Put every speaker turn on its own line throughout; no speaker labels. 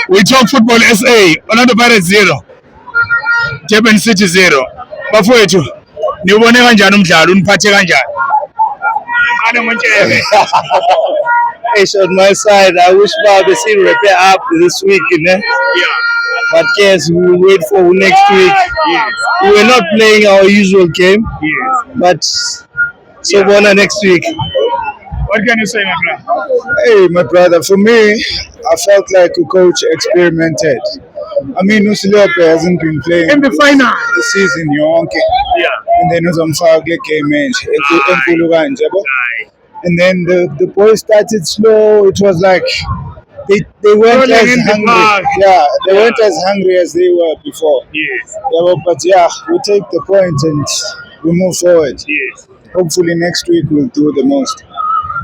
We talk football SA. Orlando Pirates 0. Durban City 0. Bafowethu niwubone kanjani umdlalo uniphathe kanjani? Ane Montjebe.
On my side, I wish Bob seen repair up this week,
Yeah.
but yes, we will wait for next week.
Yes.
We were not playing our usual game,
Yes.
but so bona next week.
What can you say, my brother?
Hey, my brother, for me, I felt like a coach experimented. I mean, Usilope hasn't been playing
In the final.
the season, yonke.
Yeah.
And then uzamfaka kule game manje enkulu kanje yabo.
Aye.
And then the boys started slow. It was like they weren't
Rolling
as
in the
hungry.
park.
Yeah, they
Yeah.
weren't as hungry as they were before.
Yes.
Yeah, but yeah, we take the point and we move forward.
Yes.
Hopefully next week we'll do the most.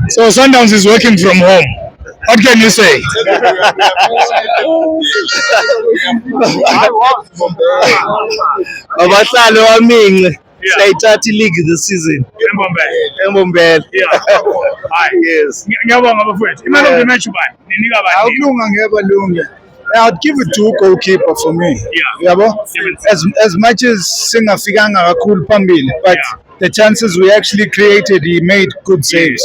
So Sundowns is working from home. What can you say?
Abahlali wami sayithatha league this season. Embombela.
Yeah. Aye.
Yes.
Ngiyabonga bafowethu. Imali of the match ubani? Ninika bani?
Awukulunga ngebalunga. I'd give it to goalkeeper for me.
Yeah.
Yabo? As much as singafikanga kakhulu phambili, but the chances we actually created, he made good saves.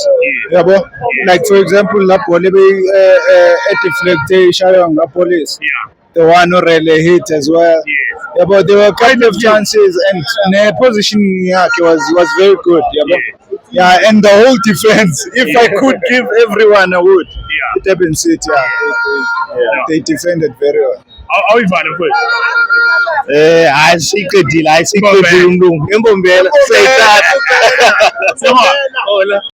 Yabo? Like for example, la ball deflected shayong police.
Yeah.
The one already hit as well.
Yes.
Yabo, there were a couple of chances and the position yakhe was very good. Yabo? Yeah, and the whole defense. If I could give everyone a would.
Yeah.
Durban City, they defended very well.
Awuyivale mfowethu.
Hayi siqedile, hayi siqedile umlungu. Embombela sayithatha.
Sema.